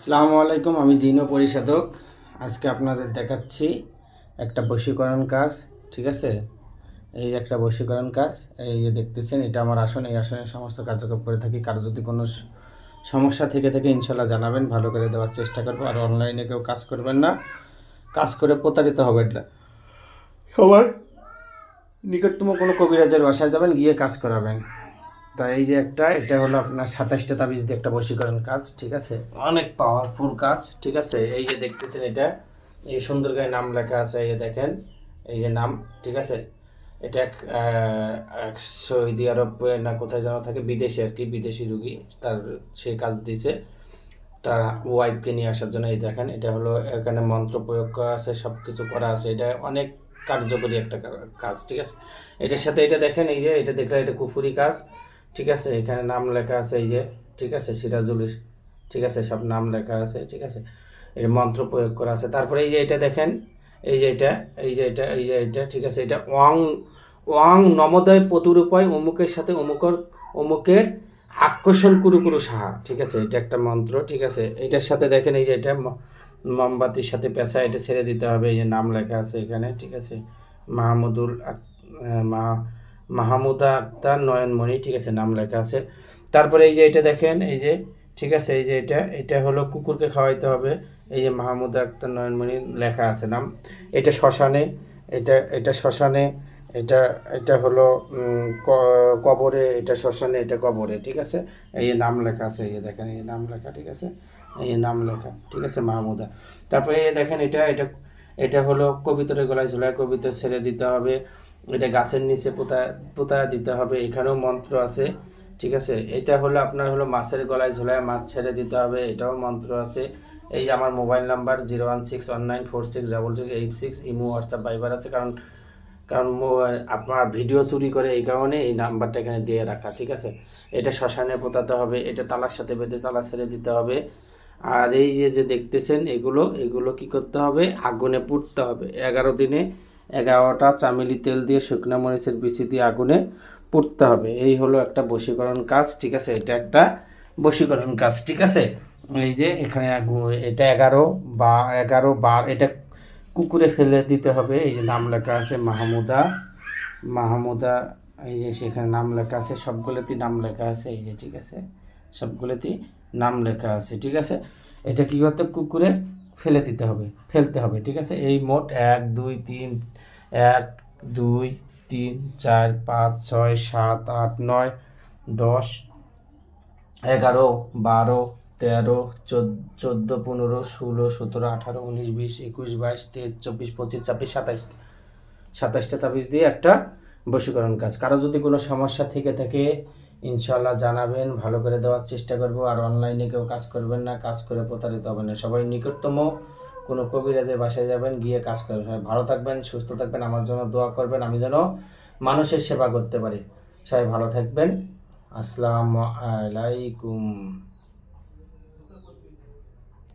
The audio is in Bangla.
আসসালামু আলাইকুম, আমি জিনো পরিশোধক। আজকে আপনাদের দেখাচ্ছি একটা বশীকরণ কাজ। ঠিক আছে, এই একটা বশীকরণ কাজ। এই যে দেখতেছেন, এটা আমার আসন। এই আসনের সমস্ত কার্যক্রম করে থাকি। কারো যদি কোনো সমস্যা থেকে থাকে ইনশাল্লাহ জানাবেন, ভালো করে দেওয়ার চেষ্টা করবো। আর অনলাইনে কেউ কাজ করবেন না, কাজ করে প্রতারিত হবেন না। সবার নিকটতম কোনো কবিরাজের বাসায় যাবেন, গিয়ে কাজ করাবেন। তা এই যে এটা হলো আপনার 27টা তাবিজ দিয়ে একটা বশীকরণ কাজ। ঠিক আছে, অনেক পাওয়ারফুল কাজ। ঠিক আছে, এই যে দেখতেছেন, এটা এই সুন্দর করে নাম লেখা আছে। এই যে দেখেন, এই যে নাম। ঠিক আছে, এটা সৌদি আরবে না কোথায় যেন থাকে, বিদেশে আর কি, বিদেশি রুগী। সে কাজ দিছে তার ওয়াইফকে নিয়ে আসার জন্য। এই দেখেন, এটা হলো এখানে মন্ত্র প্রয়োগ করা আছে, সব কিছু করা আছে। এটা অনেক কার্যকরী একটা কাজ। ঠিক আছে, এটার সাথে এটা দেখেন, এই যে এটা দেখলে এটা কুফুরি কাজ। ঠিক আছে, এখানে নাম লেখা আছে, এই যে ঠিক আছে, সিরাজুল। ঠিক আছে, সব নাম লেখা আছে। ঠিক আছে, এই মন্ত্র প্রয়োগ করা আছে। তারপরে এই যে এটা দেখেন, এই যে এটা, এই যে এটা, এই যে এটা। ঠিক আছে, এটা ওয়াং ওয়াং নমোদয় পতুরূপয় অমুকের সাথে অমুকের আকর্ষণ কুরু কুরু সাহা। ঠিক আছে, এটা একটা মন্ত্র। ঠিক আছে, এটার সাথে দেখেন, এই যে এটা মোমবাতির সাথে পেঁচা, এটা ছেড়ে দিতে হবে। এই যে নাম লেখা আছে এখানে। ঠিক আছে, মাহমুদুল মাহমুদা আক্তার নয়নমণি। ঠিক আছে, নাম লেখা আছে। তারপরে এই যে এটা দেখেন, এই যে ঠিক আছে, এই যে এটা হলো কুকুরকে খাওয়াইতে হবে। এই যে মাহমুদা আক্তার নয়নমণি লেখা আছে নাম। এটা শ্মশানে, এটা শ্মশানে, এটা এটা হলো কবরে, এটা শ্মশানে, এটা কবরে। ঠিক আছে, এই নাম লেখা আছে। এই দেখেন, এই নাম লেখা। ঠিক আছে, এই নাম লেখা। ঠিক আছে, মাহমুদা। তারপরে এই দেখেন, এটা এটা এটা হলো কবিতরের গলায় ঝোলায় কবিতর ছেড়ে দিতে হবে। এটা গাছের নিচে পোতা দিতে হবে। এখানেও মন্ত্র আছে। ঠিক আছে, এটা হলো আপনার হলো মাছের গলায় ঝোলায় মাছ ছেড়ে দিতে হবে। এটাও মন্ত্র আছে। এই যে আমার মোবাইল নাম্বার 01619466686, ইমো, হোয়াটসঅ্যাপ, ভাইবার আছে। কারণ কারণ আপনার ভিডিও চুরি করে, এই কারণে এই নাম্বারটা এখানে দিয়ে রাখা। ঠিক আছে, এটা শ্মশানে পোতাতে হবে। এটা তালার সাথে বেঁধে তালা ছেড়ে দিতে হবে। আর এই যে দেখতেছেন, এগুলো এগুলো কি করতে হবে? আগুনে পুড়তে হবে 11 দিনে। 11টা চামেলি তেল দিয়ে শুকনো মরিচের বিচি দিয়ে আগুনে পুড়তে হবে। এই হলো একটা বশীকরণ কাজ। ঠিক আছে, এটা একটা বশীকরণ কাজ। ঠিক আছে, এই যে এখানে এটা 11 বার এটা কুকুরে ফেলে দিতে হবে। এই যে নাম লেখা আছে মাহমুদা। এই যে সেখানে নাম লেখা আছে, সবগুলোতেই নাম লেখা আছে। এই যে ঠিক আছে, সবগুলোতেই নাম লেখা আছে। ঠিক আছে, এটা কী করতে, কুকুরে ফেলতে হবে। ঠিক আছে, এই মোট 1 2 3 1 2 3 4 5 6 7 8 9 10 11 12 13 14 15 16 17 18 19 20 21 22 23 24 25 26 27, 27টা তাবিজ দিয়ে একটা বশীকরণ কাজ। কারো যদি কোনো সমস্যা থেকে থাকে ইনশাল্লাহ জানাবেন, ভালো করে দেওয়ার চেষ্টা করব। আর অনলাইনে কেউ কাজ করবেন না, কাজ করে প্রতারিত হবেন না। সবাই নিকটতম কোনো কবিরাজের বাসায় যাবেন, গিয়ে কাজ করবেন। সবাই ভালো থাকবেন, সুস্থ থাকবেন, আমার জন্য দোয়া করবেন, আমি যেন মানুষের সেবা করতে পারি। সবাই ভালো থাকবেন। আসসালামু আলাইকুম।